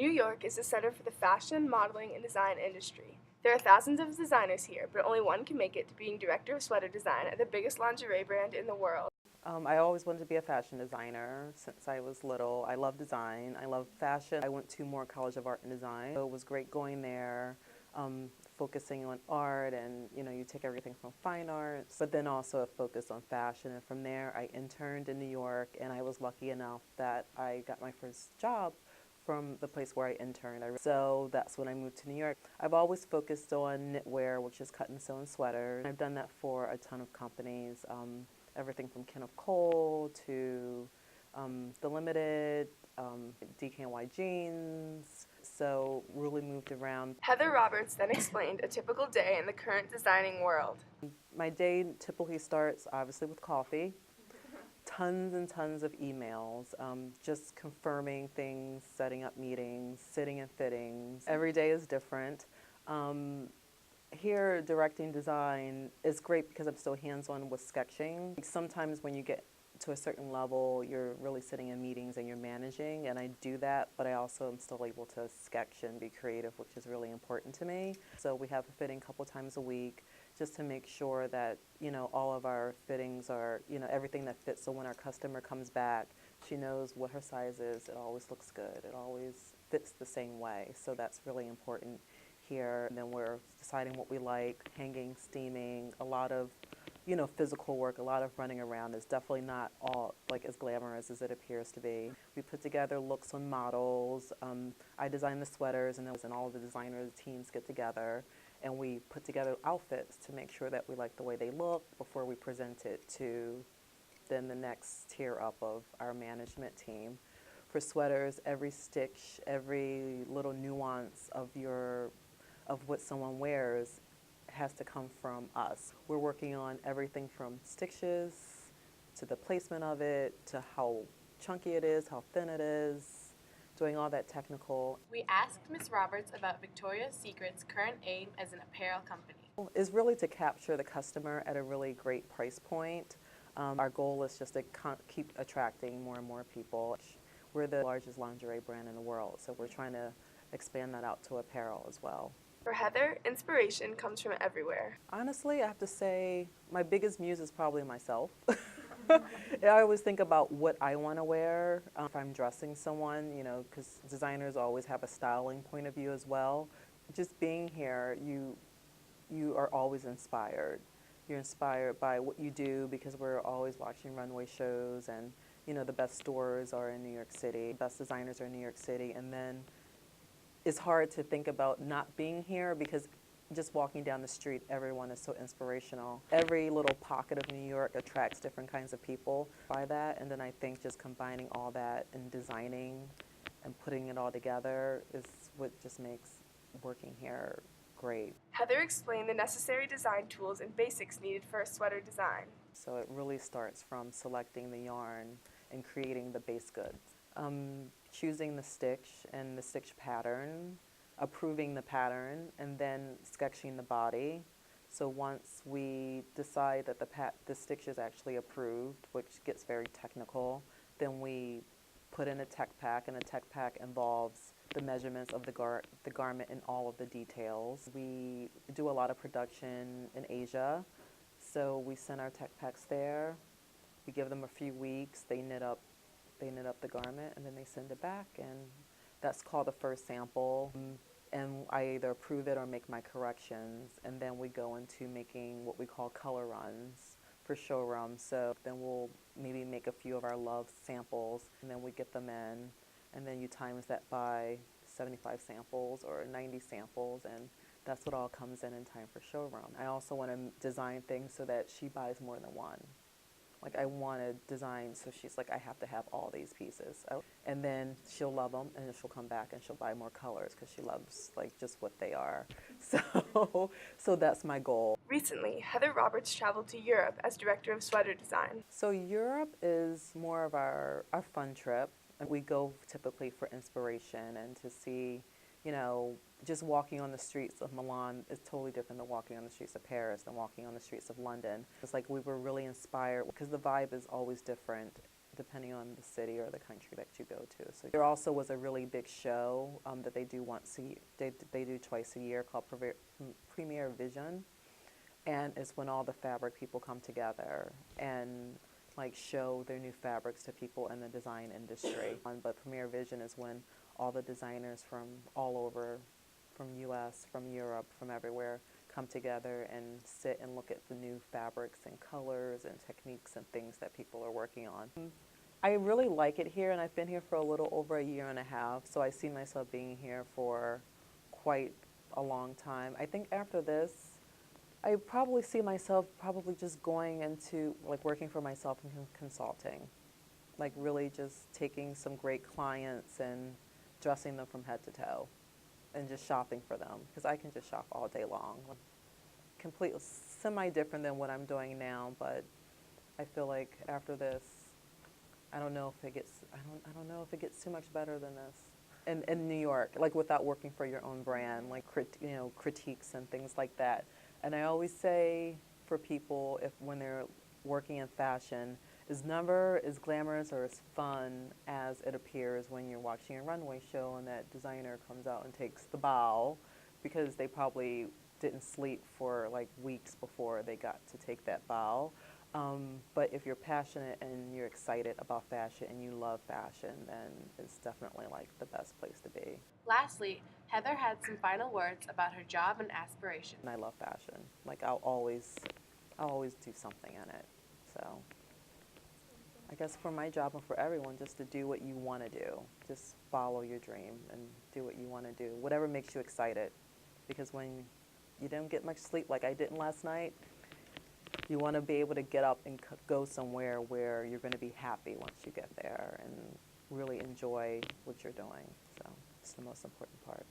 New York is the center for the fashion, modeling, and design industry. There are thousands of designers here, but only one can make it to being director of sweater design at the biggest lingerie brand in the world. I always wanted to be a fashion designer since I was little. I love design. I love fashion. I went to Moore College of Art and Design. So it was great going there, focusing on art, and you take everything from fine arts, but then also a focus on fashion. And from there, I interned in New York, and I was lucky enough that I got my first job from the place where I interned. So that's when I moved to New York. I've always focused on knitwear, which is cut and sew and sweaters. I've done that for a ton of companies. Everything from Ken of Cole to The Limited, DKNY Jeans, so really moved around. Heather Roberts then explained a typical day in the current designing world. My day typically starts obviously with coffee, tons and tons of emails, just confirming things, setting up meetings, sitting in fittings. Every day is different. Here, directing design is great because I'm still hands-on with sketching. Sometimes when you get to a certain level, you're really sitting in meetings and you're managing, and I do that, but I also am still able to sketch and be creative, which is really important to me. So we have a fitting a couple times a week just to make sure that, all of our fittings are, everything that fits. So when our customer comes back, she knows what her size is. It always looks good. It always fits the same way. So that's really important here. And then we're deciding what we like, hanging, steaming, a lot of physical work, a lot of running around. Is definitely not all like as glamorous as it appears to be. We put together looks on models. I design the sweaters, and all of the designer teams get together and we put together outfits to make sure that we like the way they look before we present it to then the next tier up of our management team. For sweaters, every stitch, every little nuance of what someone wears has to come from us. We're working on everything from stitches to the placement of it, to how chunky it is, how thin it is, doing all that technical. We asked Ms. Roberts about Victoria's Secret's current aim as an apparel company. Is really to capture the customer at a really great price point. Our goal is just to keep attracting more and more people. We're the largest lingerie brand in the world, so we're trying to expand that out to apparel as well. For Heather, inspiration comes from everywhere. Honestly, I have to say my biggest muse is probably myself. I always think about what I want to wear if I'm dressing someone, because designers always have a styling point of view as well. Just being here, you are always inspired. You're inspired by what you do because we're always watching runway shows, and the best stores are in New York City, best designers are in New York City, and then it's hard to think about not being here because just walking down the street, everyone is so inspirational. Every little pocket of New York attracts different kinds of people by that, and then I think just combining all that and designing and putting it all together is what just makes working here great. Heather explained the necessary design tools and basics needed for a sweater design. So it really starts from selecting the yarn and creating the base goods. Choosing the stitch and the stitch pattern, approving the pattern, and then sketching the body. So once we decide that the stitch is actually approved, which gets very technical, then we put in a tech pack, and a tech pack involves the measurements of the garment and all of the details. We do a lot of production in Asia, so we send our tech packs there. We give them a few weeks. They knit up the garment, and then they send it back, and that's called the first sample. And I either approve it or make my corrections, and then we go into making what we call color runs for showroom. So then we'll maybe make a few of our love samples, and then we get them in, and then you times that by 75 samples or 90 samples, and that's what all comes in time for showroom. I also want to design things so that she buys more than one. Like I want to design so she's like, I have to have all these pieces. And then she'll love them, and then she'll come back and she'll buy more colors because she loves like just what they are. So that's my goal. Recently, Heather Roberts traveled to Europe as director of sweater design. So Europe is more of our fun trip. We go typically for inspiration and to see, just walking on the streets of Milan is totally different than walking on the streets of Paris, than walking on the streets of London. It's like we were really inspired because the vibe is always different depending on the city or the country that you go to. So there also was a really big show that they do once a year, they do twice a year called Premier Vision, and it's when all the fabric people come together and like show their new fabrics to people in the design industry. But Premier Vision is when all the designers from all over, from US, from Europe, from everywhere, come together and sit and look at the new fabrics and colors and techniques and things that people are working on. I really like it here, and I've been here for a little over a year and a half, so I see myself being here for quite a long time. I think after this, I probably see myself probably just going into like working for myself and consulting, like really just taking some great clients and dressing them from head to toe and just shopping for them, because I can just shop all day long. Completely semi-different than what I'm doing now, but I feel like after this, I don't know if it gets, I don't know if it gets too much better than this. In New York, like without working for your own brand, like critiques and things like that. And I always say for people, if when they're working in fashion, is never as glamorous or as fun as it appears when you're watching a runway show and that designer comes out and takes the bow, because they probably didn't sleep for like weeks before they got to take that bow. But if you're passionate and you're excited about fashion and you love fashion, then it's definitely like the best place to be. Lastly, Heather had some final words about her job and aspirations. And I love fashion. Like I'll always do something in it. So I guess for my job and for everyone, just to do what you want to do. Just follow your dream and do what you want to do. Whatever makes you excited. Because when you don't get much sleep like I didn't last night, you want to be able to get up and go somewhere where you're going to be happy once you get there and really enjoy what you're doing. So it's the most important part.